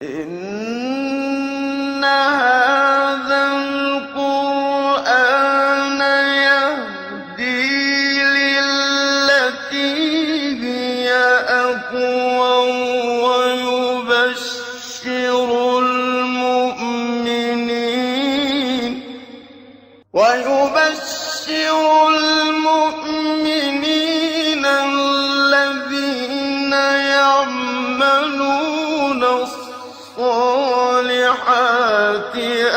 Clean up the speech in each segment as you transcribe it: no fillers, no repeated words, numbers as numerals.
إن هذا القرآن يهدي للتي هي أقوم ويبشر المؤمنين الذين يعملون الصالحات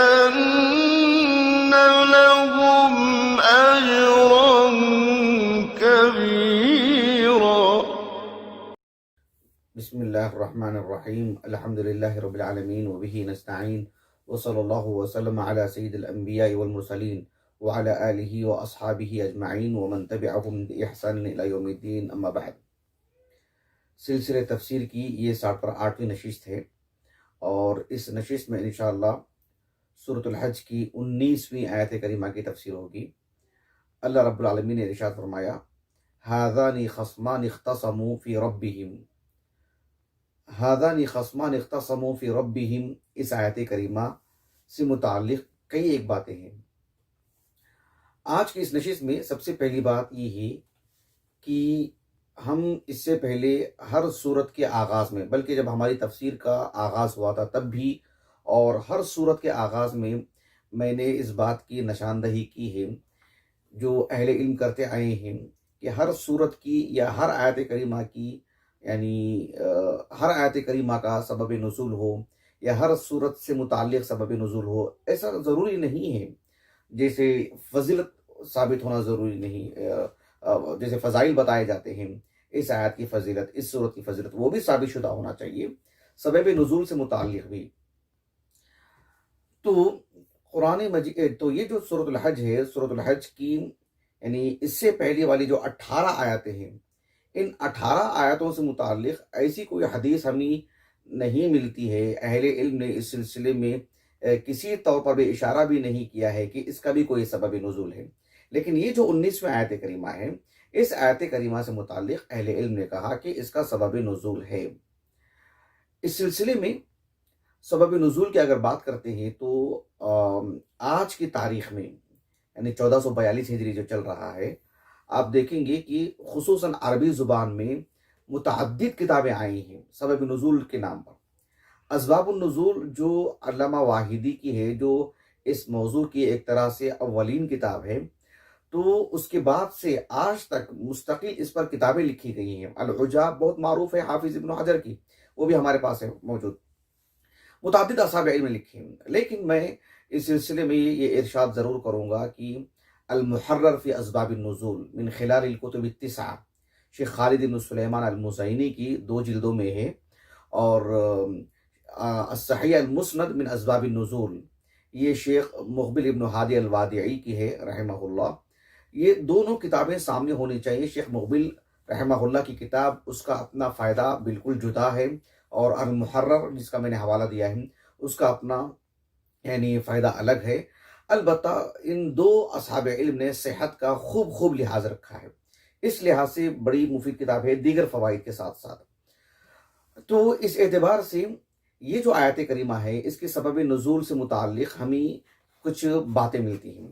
أن لهم أجرا كبيرا. بسم اللہ الرحمن الرحیم الحمد للہ رب العالمین وبہ نستعین وصلی اللہ وسلم علی سید الانبیاء والمرسلین وعلی آلہ واصحابہ اجمعین ومن تبعہم بإحسان الی یوم الدین، اما بعد۔ سلسلہ تفسیر کی یہ 8ویں نشست ہے، اور اس نشست میں انشاءاللہ سورۃ الحج کی 19ویں آیت کریمہ کی تفسیر ہوگی۔ اللہ رب العالمین نے ارشاد فرمایا، ھذان خصمان اختصموا فی ربہم، ھذان خصمان اختصموا فی ربہم، اس آیت کریمہ سے متعلق کئی ایک باتیں ہیں۔ آج کی اس نشست میں سب سے پہلی بات یہ ہے کہ ہم اس سے پہلے ہر سورت کے آغاز میں، بلکہ جب ہماری تفسیر کا آغاز ہوا تھا تب بھی، اور ہر سورت کے آغاز میں میں نے اس بات کی نشاندہی کی ہے جو اہل علم کرتے آئے ہیں کہ ہر سورت کی یا ہر آیت کریمہ کی، یعنی ہر آیت کریمہ کا سبب نزول ہو یا ہر سورت سے متعلق سبب نزول ہو، ایسا ضروری نہیں ہے۔ جیسے فضیلت ثابت ہونا ضروری نہیں، جیسے فضائل بتائے جاتے ہیں، اس آیت کی فضیلت، اس سورت کی فضیلت، وہ بھی ثابت شدہ ہونا چاہیے سبب نزول سے متعلق بھی۔ تو قرآن مجید، تو یہ جو سورۃ الحج ہے، سورۃ الحج کی یعنی اس سے پہلے والی جو 18 آیتیں ہیں، ان 18 آیتوں سے متعلق ایسی کوئی حدیث ہمیں نہیں ملتی ہے۔ اہل علم نے اس سلسلے میں کسی طور پر بھی اشارہ بھی نہیں کیا ہے کہ اس کا بھی کوئی سبب نزول ہے، لیکن یہ جو 19ویں آیت کریمہ ہے، اس آیت کریمہ سے متعلق اہل علم نے کہا کہ اس کا سبب نزول ہے۔ اس سلسلے میں سبب نزول کی اگر بات کرتے ہیں تو آج کی تاریخ میں، یعنی 1442 ہجری جو چل رہا ہے، آپ دیکھیں گے کہ خصوصاً عربی زبان میں متعدد کتابیں آئی ہیں سبب نزول کے نام پر۔ اسباب النزول جو علامہ واحدی کی ہے، جو اس موضوع کی ایک طرح سے اولین کتاب ہے، تو اس کے بعد سے آج تک مستقل اس پر کتابیں لکھی گئی ہیں۔ العجاب بہت معروف ہے حافظ ابن حجر کی، وہ بھی ہمارے پاس ہے موجود۔ متعدد اصحاب علم لکھی ہیں، لیکن میں اس سلسلے میں یہ ارشاد ضرور کروں گا کہ المحرر فی اسباب النزول من خلال الکتب التسعہ، شیخ خالد بن سلیمان المزینی کی 2 جلدوں میں ہے، اور الصحیح المسند من اسباب النزول یہ شیخ مقبل ابن ہادی الوادعی کی ہے رحمہ اللہ۔ یہ دونوں کتابیں سامنے ہونی چاہیے۔ شیخ مقبل رحمہ اللہ کی کتاب، اس کا اپنا فائدہ بالکل جدا ہے، اور المحرر جس کا میں نے حوالہ دیا ہے، اس کا اپنا یعنی فائدہ الگ ہے۔ البتہ ان 2 اصحاب علم نے صحت کا خوب لحاظ رکھا ہے، اس لحاظ سے بڑی مفید کتاب ہے دیگر فوائد کے ساتھ ساتھ۔ تو اس اعتبار سے یہ جو آیت کریمہ ہے، اس کے سبب نزول سے متعلق ہمیں کچھ باتیں ملتی ہیں۔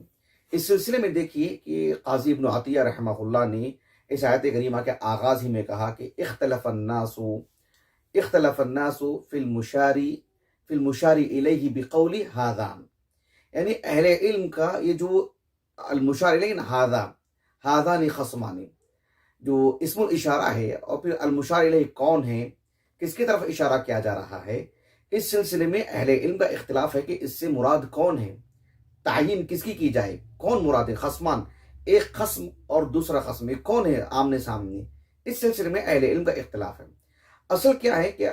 اس سلسلے میں دیکھیے کہ قاضی ابن عطیہ رحمہ اللہ نے اس آیت کریمہ کے آغاز ہی میں کہا کہ اختلف الناس فی المشار الیہ بقول ھذان، یعنی اہل علم کا یہ جو المشار الیہ ھذان خصمان، جو اسم الاشارہ ہے، اور پھر المشار الیہ کون ہے، کس کی طرف اشارہ کیا جا رہا ہے، اس سلسلے میں اہل علم کا اختلاف ہے کہ اس سے مراد کون ہے، تعین کس کی جائے، کون مراد ہے۔ خصمان، ایک خصم اور دوسرا خصم، کون ہے آمنے سامنے، اس سلسلے میں اہل علم کا اختلاف ہے۔ اصل کیا ہے کہ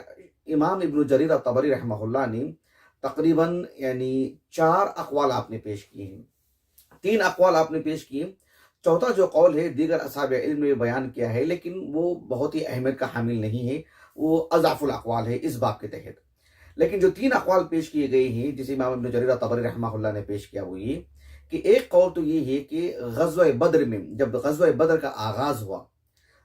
امام ابن جریر الطبری رحمہ اللہ نے تقریباً یعنی 4 اقوال آپ نے پیش کیے ہیں، 3 اقوال آپ نے پیش کیے، چوتھا جو قول ہے دیگر اصحاب علم نے بیان کیا ہے، لیکن وہ بہت ہی اہمیت کا حامل نہیں ہے، وہ اضعف الاقوال ہے اس باب کے تحت۔ لیکن جو 3 اقوال پیش کیے گئے ہیں جسے امام ابن جریر طبری رحمہ اللہ نے پیش کیا، وہ یہ کہ ایک قول تو یہ ہے کہ غزوہ بدر میں، جب غزوہ بدر کا آغاز ہوا،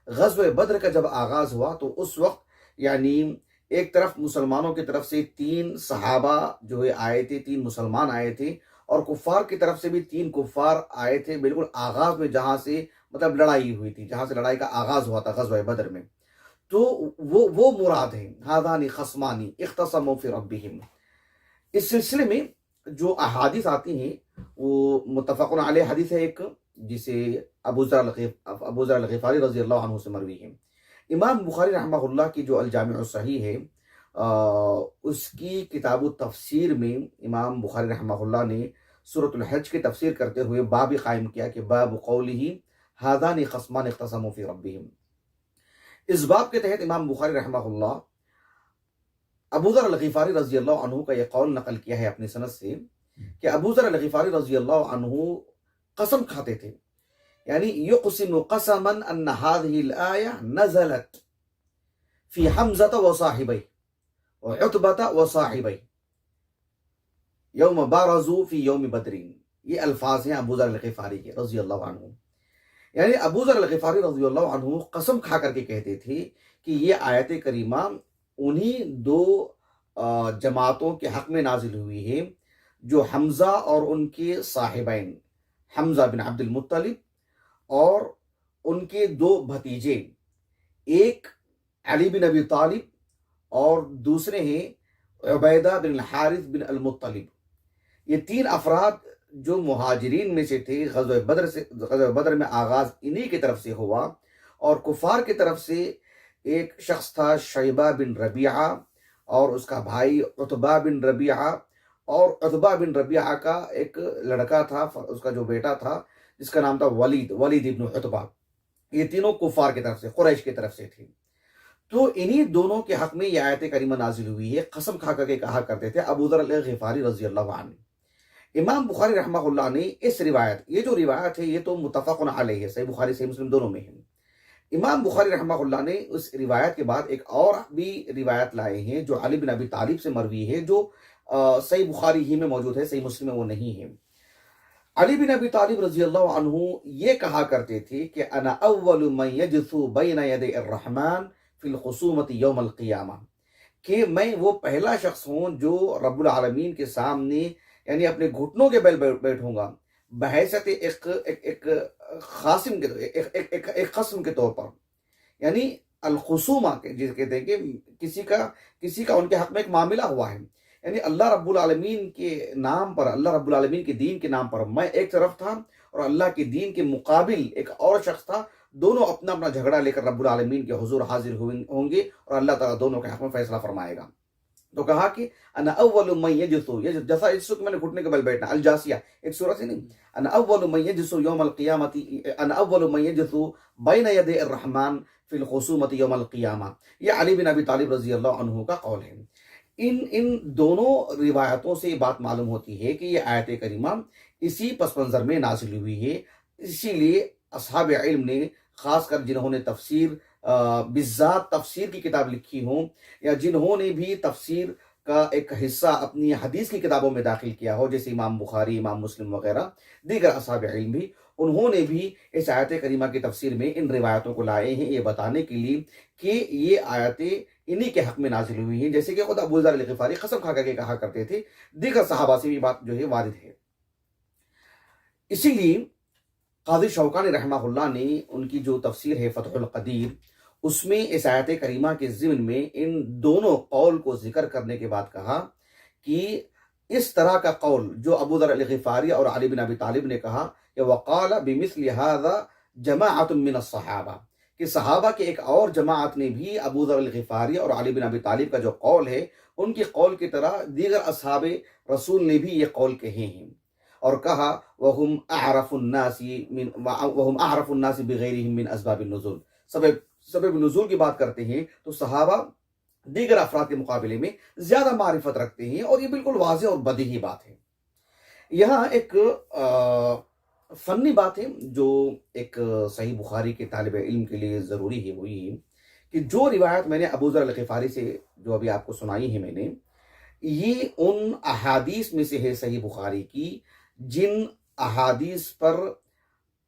غزوہ بدر کا جب آغاز ہوا تو اس وقت یعنی ایک طرف مسلمانوں کی طرف سے 3 صحابہ جو ہے آئے تھے، 3 مسلمان آئے تھے، اور کفار کی طرف سے بھی 3 کفار آئے تھے، بالکل آغاز میں جہاں سے مطلب لڑائی ہوئی تھی، جہاں سے لڑائی کا آغاز ہوا تھا غزوہ بدر میں. تو وہ مراد ہیں، ہذان خصمان اختصموا فی ربہم. اس سلسلے میں جو احادیث آتی ہیں وہ متفق علیہ حدیث ہے ایک، جسے ابو ذر الغفاری رضی اللہ عنہ سے مروی ہے. امام بخاری رحمہ اللہ کی جو الجامع الصحیح ہے، اس کی کتاب التفسیر میں امام بخاری رحمہ اللہ نے سورۃ الحج کی تفسیر کرتے ہوئے باب قائم کیا کہ باب قولہ ھذان خصمان اختصموا فی ربہم. اس باب کے تحت امام بخاری رحمہ اللہ ابو ذر الغفاری رضی اللہ عنہ کا یہ قول نقل کیا ہے اپنی سند سے کہ ابو ذر الغفاری رضی اللہ عنہ قسم کھاتے تھے، یعنی یقسم قسما ان هذه الآیہ نزلت فی حمزة وصاحبی وعتبة وصاحبی یوم بارزوا فی یوم بدر. یہ الفاظ ہیں ابو ذر الغفاری کے رضی اللہ عنہ. یعنی ابو ذر الغفاری رضی اللہ عنہ قسم کھا کر کے کہتے تھے کہ یہ آیت کریمہ انہی 2 جماعتوں کے حق میں نازل ہوئی ہے جو حمزہ اور ان کے صاحبین، حمزہ بن عبد المطلب اور ان کے 2 بھتیجے، ایک علی بن ابی طالب اور دوسرے ہیں عبیدہ بن الحارث بن المطلب. یہ 3 افراد جو مہاجرین میں سے تھے، غزوہ بدر میں آغاز انہی کی طرف سے ہوا، اور کفار کی طرف سے ایک شخص تھا شیبہ بن ربیعہ اور اس کا بھائی عتبہ بن ربیعہ، اور عتبہ بن ربیعہ کا ایک لڑکا تھا، اس کا جو بیٹا تھا جس کا نام تھا ولید ابن عتبہ. یہ تینوں کفار کی طرف سے، قریش کی طرف سے تھے. تو انہی دونوں کے حق میں یہ آیت کریمہ نازل ہوئی ہے. قسم کھا کر کے کہا کرتے تھے ابو ذر الغفاری رضی اللہ عنہ. امام بخاری رحمہ اللہ نے اس روایت، یہ جو روایت ہے یہ تو متفق علیہ ہے، صحیح بخاری صحیح مسلم دونوں میں ہے. امام بخاری رحمہ اللہ نے اس روایت کے بعد ایک اور بھی روایت لائے ہیں جو علی بن ابی طالب سے مروی ہے، جو صحیح بخاری ہی میں موجود ہے، صحیح مسلم میں وہ نہیں ہے. علی بن ابی طالب رضی اللہ عنہ یہ کہا کرتے تھے کہ انا اول من یجثو بین یدی الرحمن فی الخصومت یوم القیامہ، کہ میں وہ پہلا شخص ہوں جو رب العالمین کے سامنے یعنی اپنے گھٹنوں کے بل بیٹھوں گا بحیثیت ایک خاصم کے ایک قسم کے طور پر، یعنی الخصومہ جسے کہتے ہیں کہ کسی کا ان کے حق میں ایک معاملہ ہوا ہے، یعنی اللہ رب العالمین کے نام پر، اللہ رب العالمین کے دین کے نام پر میں ایک طرف تھا اور اللہ کے دین کے مقابل ایک اور شخص تھا. دونوں اپنا اپنا جھگڑا لے کر رب العالمین کے حضور حاضر ہوں گے اور اللہ تعالیٰ دونوں کے حق میں فیصلہ فرمائے گا. تو کہا کہ انا اول من یجثو، جیسا جسو کہ میں نے گھٹنے کے بل بیٹھنا، الجاسیہ ایک سورت ہی نہیں، انا اول من یجثو یوم القیامت، انا اول من یجثو بین یدی الرحمن فی الخصومت یوم القیامہ. یہ علی بن ابی طالب رضی اللہ عنہ کا قول ہے. ان دونوں روایتوں سے یہ بات معلوم ہوتی ہے کہ یہ آیت کریمہ اسی پس منظر میں نازل ہوئی ہے. اسی لیے اصحاب علم نے، خاص کر جنہوں نے تفسیر بالذات تفسیر کی کتاب لکھی ہوں، یا جنہوں نے بھی تفسیر کا ایک حصہ اپنی حدیث کی کتابوں میں داخل کیا ہو، جیسے امام بخاری، امام مسلم وغیرہ، دیگر اصحاب علم بھی، انہوں نے بھی اس آیت کریمہ کی تفسیر میں ان روایتوں کو لائے ہیں یہ بتانے کے لیے کہ یہ آیتیں انہی کے حق میں نازل ہوئی ہیں، جیسے کہ خود ابو ذر الغفاری قسم کھا کر کے کہا کرتے تھے. دیگر صحابہ سے بھی بات جو ہے وارد ہے. اسی لیے قاضی شوکانی رحمہ اللہ نے ان کی جو تفسیر ہے فتح القدیر، اس میں اس آیت کریمہ کے ضمن میں ان دونوں قول کو ذکر کرنے کے بعد کہا کہ اس طرح کا قول جو ابو ذر الغفاری اور علی بن ابی طالب نے کہا کہ وقال بمثل هذا جماعت من الصحابہ، کہ صحابہ کے ایک اور جماعت نے بھی ابو ذر الغفاری اور علی بن ابی طالب کا جو قول ہے ان کی قول کی طرح دیگر اصحاب رسول نے بھی یہ قول کہے ہیں، اور کہا وہم اعرف الناس بغیرہم من اسباب النزول، سبب نزول کی بات کرتے ہیں تو صحابہ دیگر افراد کے مقابلے میں زیادہ معرفت رکھتے ہیں، اور یہ بالکل واضح اور بدیہی بات ہے. یہاں ایک فنی بات ہے جو ایک صحیح بخاری کے طالب علم کے لیے ضروری ہے، وہ یہ کہ جو روایت میں نے ابو ذر الغفاری سے جو ابھی آپ کو سنائی ہے میں نے، یہ ان احادیث میں سے ہے صحیح بخاری کی جن احادیث پر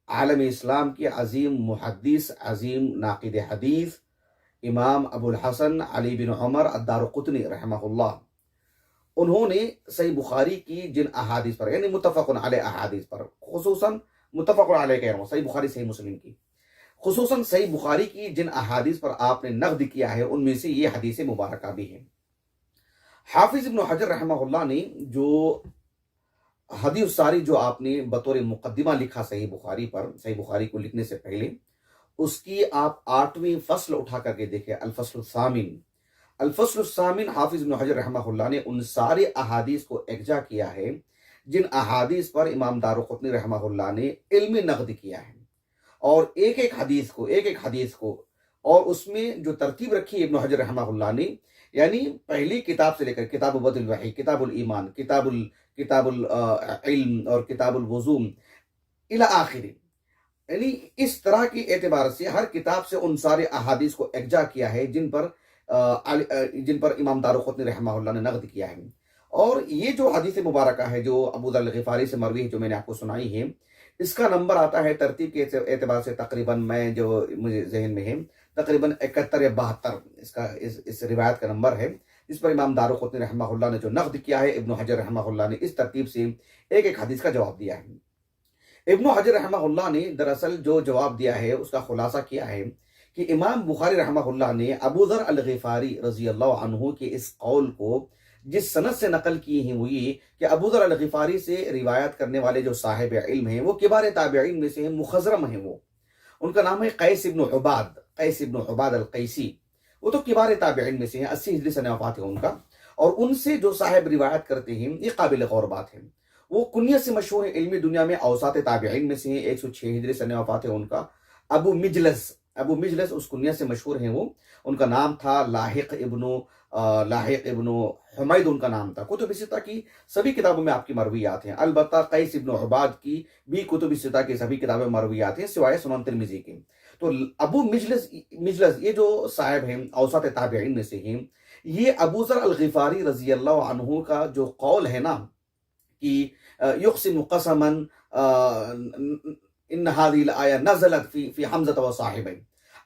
عالم اسلام کے عظیم محدث، عظیم ناقد حدیث امام ابو الحسن علی بن عمر الدارقطنی رحمہ اللہ، انہوں نے صحیح بخاری کی جن احادیث پر، یعنی متفق علیہ احادیث پر، خصوصاً متفق علیہ کہہ رہا ہوں، صحیح بخاری صحیح مسلم کی، خصوصاً صحیح بخاری کی جن احادیث پر آپ نے نقد کیا ہے ان میں سے یہ حدیث مبارکہ بھی ہیں۔ حافظ ابن حجر رحمہ اللہ نے جو حدیث الساری جو آپ نے بطور مقدمہ لکھا صحیح بخاری پر، صحیح بخاری کو لکھنے سے پہلے، اس کی آپ 8ویں فصل اٹھا کر کے دیکھیں، الفصل الثامن۔ الفصل الثامن حافظ ابن حجر رحمہ اللہ نے ان سارے احادیث کو یکجا کیا ہے جن احادیث پر امام دارقطنی رحمہ اللہ نے علمی نقد کیا ہے، اور ایک ایک حدیث کو اور اس میں جو ترتیب رکھی ابن حجر رحمہ اللہ نے، یعنی پہلی کتاب سے لے کر کتاب بدء الوحی، کتاب الایمان، کتاب العلم اور کتاب الوضو الی آخر، یعنی اس طرح کے اعتبار سے ہر کتاب سے ان سارے احادیث کو یکجا کیا ہے جن پر امام دارقطنی رحمہ اللہ نے نقد کیا ہے۔ اور یہ جو حدیث مبارکہ ہے جو ابو ذر الغفاری سے مروی ہے، جو میں نے آپ کو سنائی ہے، اس کا نمبر آتا ہے ترتیب کے اعتبار سے تقریباً، میں جو مجھے ذہن میں ہے، تقریباً 71 یا 72 اس روایت کا نمبر ہے، جس پر امام دارقطنی رحمہ اللہ نے جو نقد کیا ہے، ابن حجر رحمہ اللہ نے اس ترتیب سے ایک ایک حدیث کا جواب دیا ہے۔ ابن حجر رحمہ اللہ نے دراصل جو جواب دیا ہے اس کا خلاصہ کیا ہے کہ امام بخاری رحمہ اللہ نے ابو ذر الغفاری رضی اللہ عنہ کے اس قول کو جس سند سے نقل کی ہیں وہ یہ کہ ابو ذر الغفاری سے روایت کرنے والے جو صاحب علم ہیں وہ کبار تابعین میں سے ہیں، مخضرم ہیں، وہ ان کا نام ہے قیس ابن عباد القیسی، وہ تو کبار تابعین میں سے ہیں، 80 ہجری سنہ وفات ہے ان کا، اور ان سے جو صاحب روایت کرتے ہیں یہ قابل غور بات ہے۔ وہ کنیت سے مشہور ہیں علمی دنیا میں، اوساط تابعین میں سے ہیں، 106 ہجری سنہ وفات ہے ان کا۔ ابو مجلس اس کنیت سے مشہور ہیں، وہ ان کا نام تھا لاحق ابن حمید، ان کا نام تھا۔ کتب ستہ کی سبھی کتابوں میں آپ کی مرویات ہیں، البتہ قیس ابن عباد کی بھی کتب ستہ کی سبھی کتابیں مرویات ہیں سوائے سنن ترمذی کے۔ تو ابو مجلس یہ جو صاحب ہیں اوساط تابعین میں سے ہیں، یہ ابو ذر الغفاری رضی اللہ عنہ کا جو قول ہے نا کہ یقسم قسما ان هذه الآیہ نزلت فی حمزہ و صاحبین،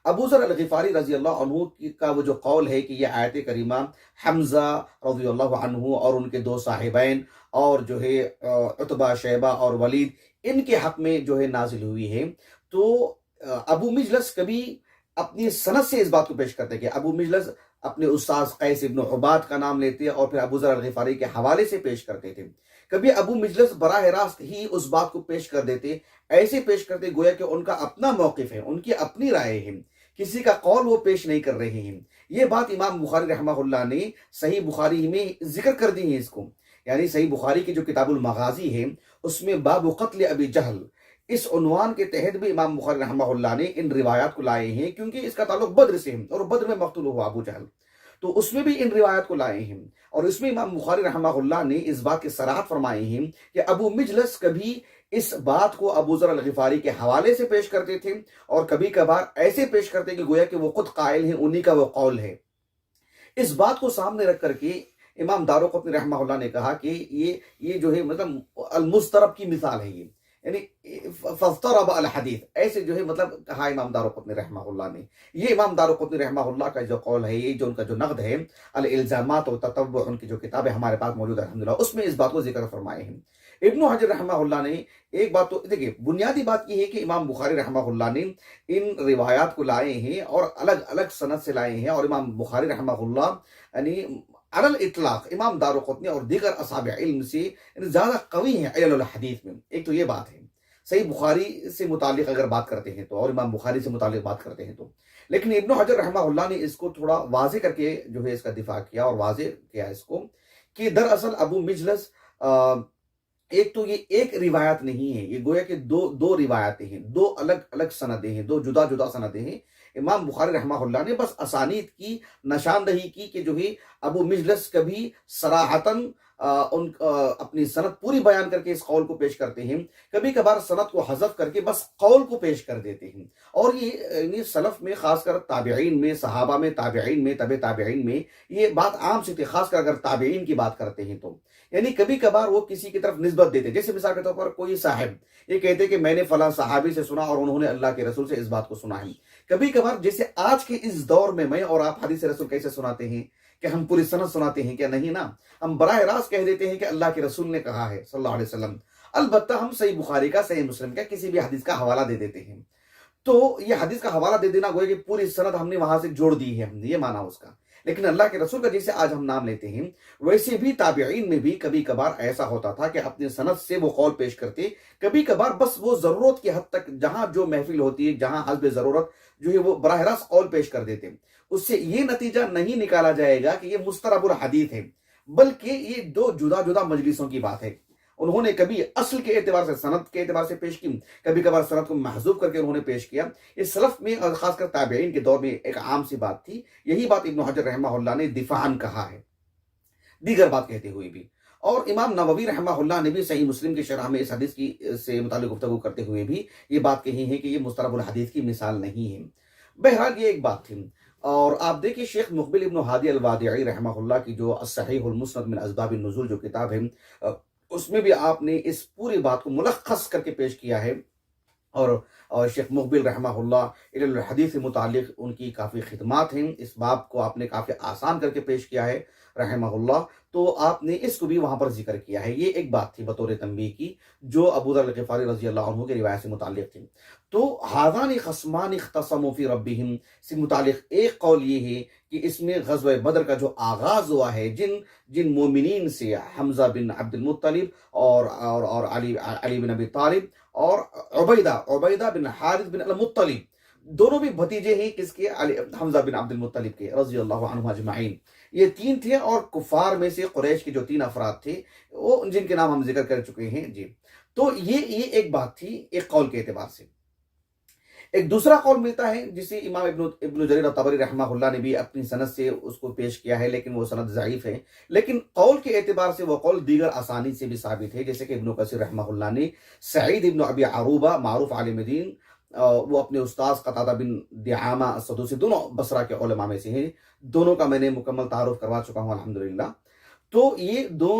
ابو ذر الغفاری رضی اللہ عنہ کا وہ جو قول ہے کہ یہ آیت کریمہ حمزہ رضی اللہ عنہ اور ان کے دو صاحبین اور جو ہے عتبہ، شیبہ اور ولید، ان کے حق میں جو ہے نازل ہوئی ہے، تو ابو مجلس کبھی اپنی سند سے اس بات کو پیش کرتے کہ ابو مجلس اپنے استاذ قیس ابن عباد کا نام لیتے اور پھر ابو ذر الغفاری کے حوالے سے پیش کرتے تھے۔ کبھی ابو مجلس براہ راست ہی اس بات کو پیش کر دیتے، ایسے پیش کرتے گویا کہ ان کا اپنا موقف ہے، ان کی اپنی رائے ہے، کسی کا قول وہ پیش نہیں کر رہے ہیں۔ یہ بات امام بخاری رحمہ اللہ نے صحیح بخاری میں ذکر کر دی ہے اس کو، یعنی صحیح بخاری کی جو کتاب المغازی ہے اس میں باب قتل ابی جہل، اس عنوان کے تحت بھی امام بخاری رحمہ اللہ نے ان روایات کو لائے ہیں، کیونکہ اس کا تعلق بدر سے ہے اور بدر میں مقتول ہوا ابو جہل، تو اس میں بھی ان روایات کو لائے ہیں، اور اس میں امام بخاری رحمہ اللہ نے اس بات کی صراحت فرمائی ہیں کہ ابو مجلس کبھی اس بات کو ابو ذر الغفاری کے حوالے سے پیش کرتے تھے اور کبھی کبھار ایسے پیش کرتے کہ گویا کہ وہ خود قائل ہیں، انہی کا وہ قول ہے۔ اس بات کو سامنے رکھ کر کے امام دارقطنی رحمہ اللہ نے کہا کہ یہ جو ہے مطلب المضطرب کی مثال ہے، یہ یعنی فاضطرب الحدیث، ایسے جو ہے مطلب کہا امام دارقطنی رحمہ اللہ نے۔ یہ امام دارقطنی رحمہ اللہ کا جو قول ہے، یہ جو ان کا جو نقد ہے، الالزامات و تتبع، ان کی جو کتابیں ہمارے پاس موجود ہے الحمدللہ، اس میں اس بات کو ذکر فرمائے ہیں۔ ابن حجر رحمہ اللہ نے ایک بات تو دیکھیں، بنیادی بات یہ ہے کہ امام بخاری رحمہ اللہ نے ان روایات کو لائے ہیں اور الگ الگ سند سے لائے ہیں، اور امام بخاری رحمہ اللہ یعنی علی الاطلاق امام دارقطنی اور دیگر اصحاب علم سے زیادہ قوی ہیں علل الحدیث میں۔ ایک تو یہ بات ہے، صحیح بخاری سے متعلق اگر بات کرتے ہیں تو، اور امام بخاری سے متعلق بات کرتے ہیں تو، لیکن ابن حجر رحمہ اللہ نے اس کو تھوڑا واضح کر کے جو ہے اس کا دفاع کیا اور واضح کیا اس کو کہ دراصل ابو مجلس ایک تو یہ ایک روایت نہیں ہے، یہ گویا کہ دو روایتیں ہیں، دو الگ الگ سندیں ہیں، دو جدا جدا سندیں ہیں۔ امام بخاری رحمہ اللہ نے بس اسانید کی نشاندہی کی کہ جو ہے ابو مجلس کبھی صراحتاً اپنی سند پوری بیان کر کے اس قول کو پیش کرتے ہیں، کبھی کبھار سند کو حذف کر کے بس قول کو پیش کر دیتے ہیں، اور یہ سلف میں خاص کر تابعین میں، صحابہ میں، تابعین میں، تبع تابعین میں یہ بات عام سی تھی، خاص کر اگر تابعین کی بات کرتے ہیں تو، یعنی کبھی کبھار وہ کسی کی طرف نسبت دیتے، جیسے مثال کے طور پر کوئی صاحب یہ کہتے کہ میں نے فلاں صحابی سے سنا اور انہوں نے اللہ کے رسول سے اس بات کو سنا ہے، کبھی کبھار جیسے آج کے اس دور میں اور آپ حدیث رسول کیسے سناتے ہیں کہ ہم پوری سند سناتے ہیں کیا؟ نہیں نا، ہم براہ راست کہہ دیتے ہیں کہ اللہ کے رسول نے کہا ہے صلی اللہ علیہ وسلم۔ البتہ ہم صحیح بخاری کا، صحیح مسلم کا کسی بھی حدیث کا حوالہ دے دیتے ہیں، تو یہ حدیث کا حوالہ دے دینا گویا کہ پوری سند ہم نے وہاں سے جوڑ دی ہے، ہم نے یہ مانا اس کا۔ لیکن اللہ کے رسول کا جیسے آج ہم نام لیتے ہیں، ویسے بھی تابعین میں بھی کبھی کبھار ایسا ہوتا تھا کہ اپنی سند سے وہ قول پیش کرتے، کبھی کبھار بس وہ ضرورت کی حد تک جہاں جو محفل ہوتی ہے، جہاں حسب ضرورت جو ہے وہ براہ راست قول پیش کر دیتے۔ اس سے یہ نتیجہ نہیں نکالا جائے گا کہ یہ مسترب الحدیث ہے، بلکہ یہ دو جدا جدا مجلسوں کی بات ہے۔ انہوں نے کبھی اصل کے اعتبار سے، سند کے اعتبار سے پیش کی، کبھی کبھار سند کو محذوف کر کے انہوں نے پیش کیا۔ یہ سلف میں اور خاص کر تابعین کے دور میں ایک عام سی بات تھی۔ یہی بات ابن حجر رحمہ اللہ نے دفاعاً کہا ہے، دیگر بات کہتے ہوئے بھی۔ اور امام نووی رحمہ اللہ نے بھی صحیح مسلم کی شرح میں اس حدیث کی سے متعلق گفتگو کرتے ہوئے بھی یہ بات کہی ہے کہ یہ مسترب الحدیث کی مثال نہیں ہے۔ بہرحال یہ ایک بات تھی۔ اور آپ دیکھیں شیخ مقبل ابن ہادی الوادعی رحمہ اللہ کی جو الصحیح المسند من اسباب النزول جو کتاب ہے، اس میں بھی آپ نے اس پوری بات کو ملخص کر کے پیش کیا ہے۔ اور شیخ مقبل رحمہ اللہ علم الحدیث سے متعلق ان کی کافی خدمات ہیں، اس باب کو آپ نے کافی آسان کر کے پیش کیا ہے رحمہ اللہ، تو آپ نے اس کو بھی وہاں پر ذکر کیا ہے۔ یہ ایک بات تھی بطور تنبیہ کی جو ابو ذر الغفاری رضی اللہ عنہ کی روایت سے متعلق تھی۔ تو ھذان خصمان اختصموا فی ربہم سے متعلق ایک قول یہ ہے کہ اس میں غزوہ بدر کا جو آغاز ہوا ہے، جن مومنین سے حمزہ بن عبد المطلب اور علی بن ابی طالب اور عبیدہ بن حارث بن المطلب، دونوں بھی بھتیجے ہیں کس کے؟ حمزہ بن عبد المطلب کے رضی اللہ عنہم اجمعین۔ یہ تین تھے، اور کفار میں سے قریش کے جو تین افراد تھے وہ جن کے نام ہم ذکر کر چکے ہیں جی۔ تو یہ ایک بات تھی ایک قول کے اعتبار سے۔ ایک دوسرا قول ملتا ہے جسے امام ابن جریر الطبری رحمہ اللہ نے بھی اپنی سند سے اس کو پیش کیا ہے، لیکن وہ سند ضعیف ہے، لیکن قول کے اعتبار سے وہ قول دیگر آسانی سے بھی ثابت ہے، جیسے کہ ابن کثیر رحمہ اللہ نے سعید ابن ابی عروبہ معروف عالم دین، وہ اپنے استاذ قتادہ بن دعامہ السدوسی، دونوں بصرہ کے علماء میں سے ہیں، دونوں کا میں نے مکمل تعارف کروا چکا ہوں الحمدللہ۔ تو یہ دو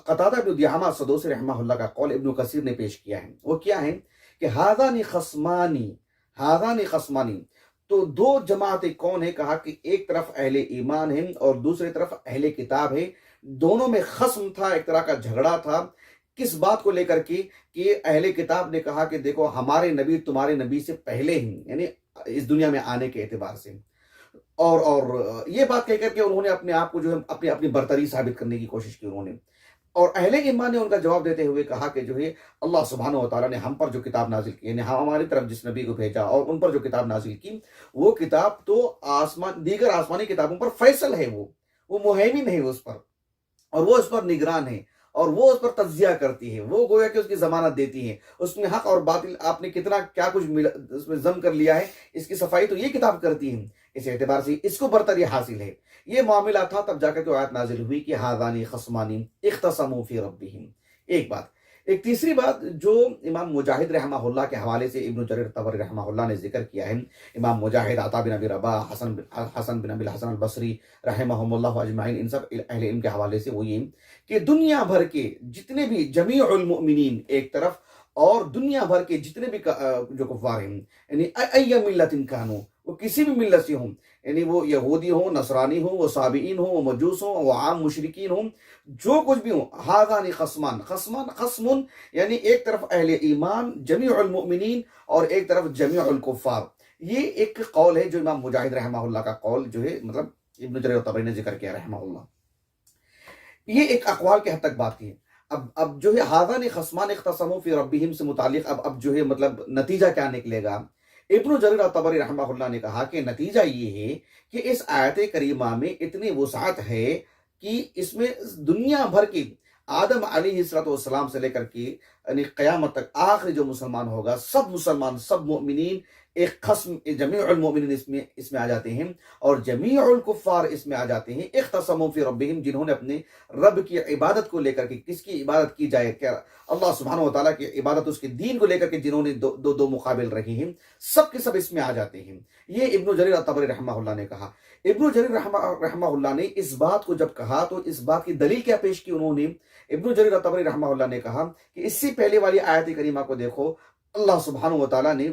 قتادہ بن دعامہ السدوسی رحمہ اللہ کا قول ابن کثیر نے پیش کیا ہے، وہ کیا ہے کہ ھذان خصمانی، تو دو جماعتیں کون ہیں؟ کہا کہ ایک طرف اہل ایمان ہیں اور دوسری طرف اہل کتاب ہے، دونوں میں خصم تھا، ایک طرح کا جھگڑا تھا۔ کس بات کو لے کر کے کہ اہل کتاب نے کہا کہ دیکھو ہمارے نبی تمہارے نبی سے پہلے ہیں، یعنی اس دنیا میں آنے کے اعتبار سے، اور یہ بات کہہ کر کے انہوں نے اپنے آپ کو جو ہے اپنی برتری ثابت کرنے کی کوشش کی انہوں نے۔ اور اہل ایمان نے ان کا جواب دیتے ہوئے کہا کہ جو ہے اللہ سبحانہ و تعالیٰ نے ہم پر جو کتاب نازل کی، یعنی ہماری طرف جس نبی کو بھیجا اور ان پر جو کتاب نازل کی، وہ کتاب تو دیگر آسمانی کتابوں پر فیصل ہے، وہ مہیمن ہے اس پر، اور وہ اس پر نگران ہے، اور وہ اس پر تجزیہ کرتی ہے، وہ گویا کہ اس کی ضمانت دیتی ہے، اس میں حق اور باطل آپ نے کتنا کیا کچھ اس میں ضم کر لیا ہے، اس کی صفائی تو یہ کتاب کرتی ہے۔ اس اعتبار سے اس کو برتری حاصل ہے۔ یہ معاملہ تھا، تب جا کر کے آیت نازل ہوئی کہ ھذان خصمان اختصموا فی ربہم۔ ایک بات۔ ایک تیسری بات جو امام مجاہد رحمہ اللہ کے حوالے سے ابن جریر طبری رحمہ اللہ نے ذکر کیا ہے، امام مجاہد، عطا بن ابی رباح، حسن بن ابی الحسن البصری رحمہم اللہ اجمعین، ان سب اہل علم کے حوالے سے وہ یہ کہ دنیا بھر کے جتنے بھی جمیع المؤمنین ایک طرف، اور دنیا بھر کے جتنے بھی جو کفار ہیں، یعنی ای ملت کانوا، وہ کسی بھی ملت سے ہوں، یعنی وہ یہودی ہوں، نصرانی ہوں، وہ صابئین ہوں، وہ مجوس ہوں، وہ عام مشرکین ہوں، جو کچھ بھی ہوں، ھذان خصم، یعنی ایک طرف اہل ایمان جمیع المؤمنین اور ایک طرف جمیع الکفار۔ یہ ایک قول ہے جو امام مجاہد رحمہ اللہ کا قول جو ہے، مطلب ابن جریر طبری نے ذکر کیا رحمہ اللہ۔ یہ ایک اقوال کے حد تک بات کی ہے۔ اب جو ہے ھذان خصمان اختصموا فی ربہم سے متعلق اب جو ہے مطلب نتیجہ کیا نکلے گا؟ ابن جریر طبری رحمہ اللہ نے کہا کہ نتیجہ یہ ہے کہ اس آیت کریمہ میں اتنی وسعت ہے کہ اس میں دنیا بھر کی آدم علیہ السلام سے لے کر کے یعنی قیامت تک آخری جو مسلمان ہوگا، سب مسلمان، سب مومنین ایک قسم جمیع المؤمنین اس میں آ جاتے ہیں، اور جمیع الکفار اس میں آ جاتے ہیں۔ اختصموا فی ربہم، جنہوں نے اپنے رب کی عبادت کو لے کر کے، کس کی عبادت کی جائے، کیا اللہ سبحانہ و تعالیٰ کی عبادت، اس کے دین کو لے کر کے جنہوں نے دو مقابل رکھے ہیں، سب کے سب اس میں آ جاتے ہیں۔ یہ ابن جریر طبری رحمہ اللہ نے کہا۔ ابن جریر رحمہ اللہ نے اس بات کو جب کہا تو اس بات کی دلیل کیا پیش کی انہوں نے؟ ابن جریر طبری رحمہ اللہ نے کہا کہ اس سے پہلے والی آیت کریمہ کو دیکھو، اللہ سبحانہ و تعالیٰ نے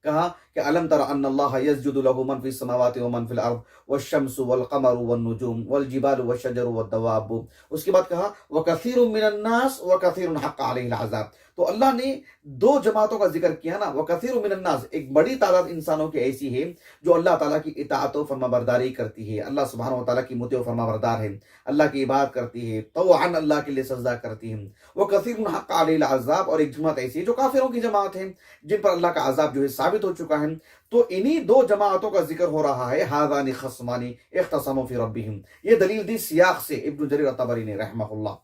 کہا کہ الم تر ان اللہ یسجد لہ من فی السماوات ومن فی الارض والشمس والقمر والنجوم والجبال والشجر والدواب. اس کے بعد کہا وکثیر من الناس وکثیر حق علیہ العذاب. تو اللہ نے دو جماعتوں کا ذکر کیا نا. وکثیر من الناس، ایک بڑی تعداد انسانوں کی ایسی ہے جو اللہ تعالیٰ کی اطاعت و فرما برداری کرتی ہے، اللہ سبحانہ و تعالیٰ کی مطیع و فرما بردار ہے، اللہ کی عبادت کرتی ہے، طوعا اللہ کے لیے سجدہ کرتی ہے. وکثیر حق علیہ العذاب، اور ایک جماعت ایسی ہے جو کافروں کی جماعت ہے جن پر اللہ کا عذاب جو ہے ثابت ہو چکا ہے. تو انہی دو جماعتوں کا ذکر ہو رہا ہے. ھذان خصمان اختصموا فی ربہم. یہ دلیل دی سیاق سے ابن جریر الطبری نے رحمہ اللہ.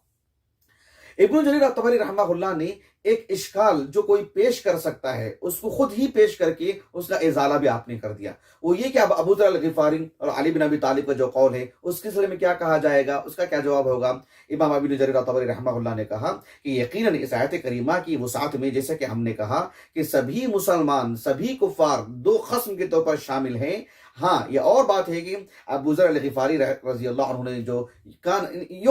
ابن جریر الطبری رحمہ اللہ نے ایک اشکال جو کوئی پیش کر سکتا ہے اس کو خود ہی پیش کر کے اس کا ازالہ بھی آپ نے کر دیا. وہ یہ کہ اب ابو ذر الغفاری اور علی بن ابی طالب کا جو قول ہے اس کے سلسلے میں کیا کہا جائے گا، اس کا کیا جواب ہوگا. امام ابن جریر الطبری رحمہ اللہ نے کہا کہ یقیناً اس آیت کریمہ کی وسعت میں، جیسے کہ ہم نے کہا کہ سبھی مسلمان، سبھی کفار دو قسم کے طور پر شامل ہیں. ہاں یہ اور بات ہے کہ ابو ذر الغفاری رضی اللہ عنہ نے جو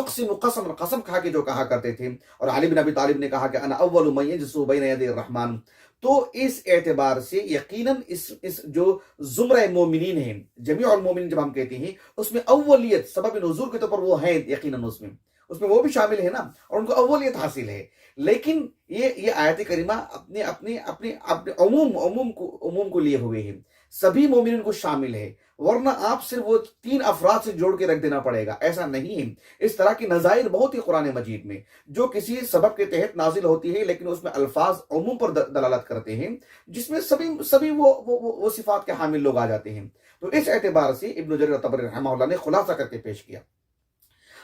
قسم کھا کے جو کہا کرتے تھے، اور علی بن ابی طالب نے کہا کہ انا اول من یجلس بین یدی الرحمن. تو اس اعتبار سے یقیناً اس جو زمرہ مومنین ہیں، جمیع المومنین جب ہم کہتے ہیں، اس میں اولیت سبب نزول کے طور پر وہ ہیں، یقیناً اس میں وہ بھی شامل ہے نا، اور ان کو اولیت حاصل ہے. لیکن یہ آیت کریمہ اپنے عموم کو لیے ہوئے ہیں، سبھی مومنین کو شامل ہے. ورنہ آپ صرف وہ تین افراد سے جوڑ کے رکھ دینا پڑے گا، ایسا نہیں ہے. اس طرح کی نظائر بہت ہی قرآن مجید میں جو کسی سبب کے تحت نازل ہوتی ہے، لیکن اس میں الفاظ عموم پر دلالت کرتے ہیں، جس میں سبھی وہ صفات کے حامل لوگ آ جاتے ہیں. تو اس اعتبار سے ابن جریر الطبری رحمہ اللہ نے خلاصہ کر کے پیش کیا.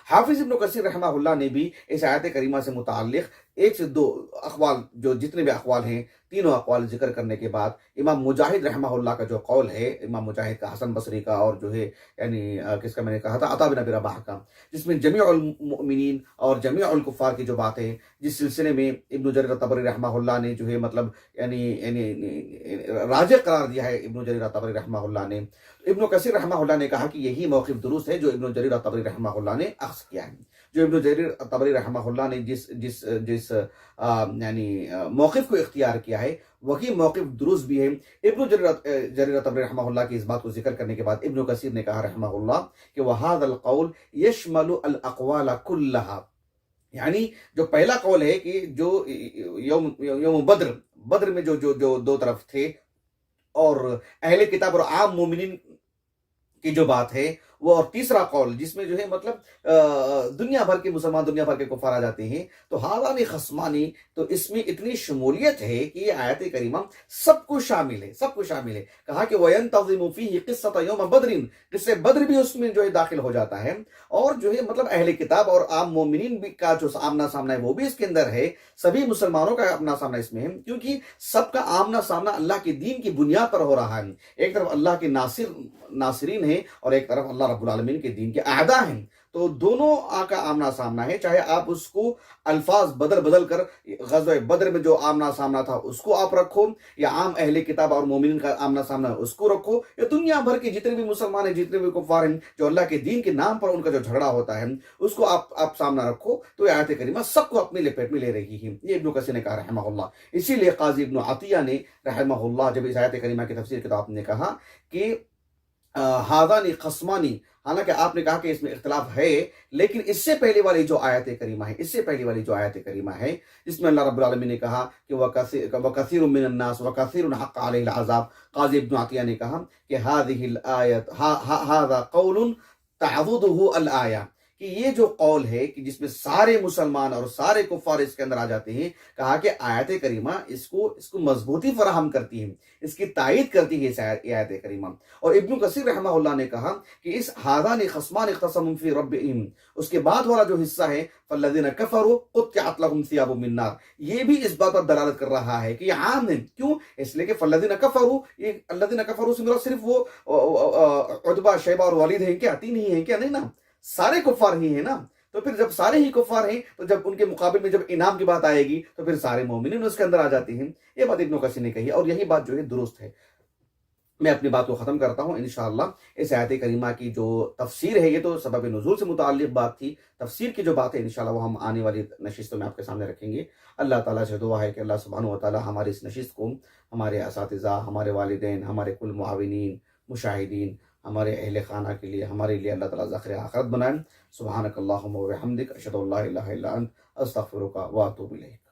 حافظ ابن کثیر رحمہ اللہ نے بھی اس آیت کریمہ سے متعلق ایک سے دو اقوال، جو جتنے بھی اقوال ہیں، تینوں اقوال ذکر کرنے کے بعد امام مجاہد رحمہ اللہ کا جو قول ہے، امام مجاہد کا، حسن بصری کا، اور جو ہے یعنی کس کا میں نے کہا تھا، عطا بن ابی رباح کا، جس میں جمیع المؤمنین اور جمیع الکفار کی جو بات ہے، جس سلسلے میں ابن جریر الطبری رحمہ اللہ نے جو ہے مطلب یعنی راجح قرار دیا ہے ابن جریر الطبری رحمہ اللہ نے. ابن کثیر رحمہ اللہ نے کہا کہ یہی موقف درست ہے جو ابن جریر الطبری رحمہ اللہ نے اخذ کیا ہے. جو ابن جریر الطبری رحمہ اللہ نے جس یعنی موقف کو اختیار کیا ہے وہی موقف درست بھی ہے. ابن جریر الطبری رحمہ اللہ کی اس بات کو ذکر کرنے کے بعد ابن کثیر نے کہا رحمہ اللہ کہ وَهَذَا الْقَوْلُ يَشْمَلُ الْأَقْوَالَ كُلَّهَا. یعنی جو پہلا قول ہے کہ جو یوم بدر میں جو دو طرف تھے، اور اہل کتاب اور عام مومنین کی جو بات ہے وہ، اور تیسرا قول جس میں جو ہے مطلب دنیا بھر کے مسلمان، دنیا بھر کے کفار آ جاتے ہیں، تو ھذان خصمانی، تو اس میں اتنی شمولیت ہے کہ یہ آیت کریمہ سب کو شامل ہے. کہا کہ وَيَنْتَظِمُ فِيهِ قِصَّةَ يَوْمَ بَدْرٍ، قصہ بدر بھی اس میں جو ہے داخل ہو جاتا ہے، اور جو ہے مطلب اہل کتاب اور عام مومنین بھی کا جو آمنا سامنا ہے وہ بھی اس کے اندر ہے، سبھی مسلمانوں کا آمنا سامنا اس میں ہے، کیونکہ سب کا آمنا سامنا اللہ کے دین کی بنیاد پر ہو رہا ہے. ایک طرف اللہ کے ناصرین ہیں اور ایک طرف اللہ رب العالمین کے دین کے اعداء ہیں. تو دونوں کا آمنا سامنا ہے، چاہے آپ اس کو الفاظ بدل کر غزوہ بدر میں جو آمنا سامنا تھا اس کو آپ رکھو، یا عام اہل کتاب اور مومنین کا آمنا سامنا اس کو رکھو، یا دنیا بھر کے جتنے بھی مسلمان ہیں، جتنے بھی کفار ہیں، جو اللہ کے دین کے نام پر ان کا جو جھگڑا ہوتا ہے اس کو آپ سامنا رکھو. تو یہ آیت کریمہ سب کو اپنی لپیٹ میں لے رہی ہے. یہ ابن کثیر نے کہا رحمہ اللہ. اسی لیے قاضی ابن عطیہ نے رحمہ اللہ جب اس آیت کریمہ کی تفسیر کتاب نے کہا کہ ھذان خصمانی، حالانکہ آپ نے کہا کہ اس میں اختلاف ہے، لیکن اس سے پہلے والی جو آیت کریمہ ہے جس میں اللہ رب العالمین نے کہا کہ وَكَثِيرٌ مِّنَ النَّاسِ وَكَثِيرٌ حَقَّ عَلَيْهِ الْعَذَابُ، قاضی ابن عطیہ نے کہا کہ هذا قول تعضده الآیہ، کہ یہ جو قول ہے کہ جس میں سارے مسلمان اور سارے کفار اس کے اندر آ جاتے ہیں، کہا کہ آیت کریمہ اس کو مضبوطی فراہم کرتی ہے، اس کی تائید کرتی ہے اس آیت کریمہ. اور ابن کثیر رحمہ اللہ نے کہا کہ اس ھذان خصمان اختصموا فی ربہم، اس کے بعد والا جو حصہ ہے فالذین کفروا قطعت لهم ثیاب من نار، یہ بھی اس بات پر دلالت کر رہا ہے کہ یہ عام ہے. کیوں؟ اس لیے کہ فالذین کفروا، یہ الذین کفروا سے مراد صرف وہ عتبہ، شیبہ اور ولید ہیں کیا؟ تین ہی ہیں کیا؟ نہیں نا، سارے کفار ہی ہیں نا. تو پھر جب سارے ہی کفار ہیں تو جب ان کے مقابل میں جب انعام کی بات آئے گی تو پھر سارے مومنین اس کے اندر آ جاتے ہیں. یہ بات ابن کثیر نے کہی اور یہی بات جو ہے درست ہے. میں اپنی بات کو ختم کرتا ہوں. انشاءاللہ اس آیت کریمہ کی جو تفسیر ہے، یہ تو سبب نزول سے متعلق بات تھی، تفسیر کی جو بات ہے انشاءاللہ وہ ہم آنے والی نشستوں میں آپ کے سامنے رکھیں گے. اللہ تعالیٰ سے دعا ہے کہ اللہ سبحانہ و تعالیٰ ہماری اس نشست کو ہمارے اساتذہ، ہمارے والدین، ہمارے کل معاونین، مشاہدین، ہمارے اہل خانہ کے لیے، ہمارے لیے اللہ تعالیٰ ذخیرہ آخرت بنائیں. سبحانک اللہم و بحمدک، اشہد ان لا الہ الا انت، استغفرک و اتوب الیک.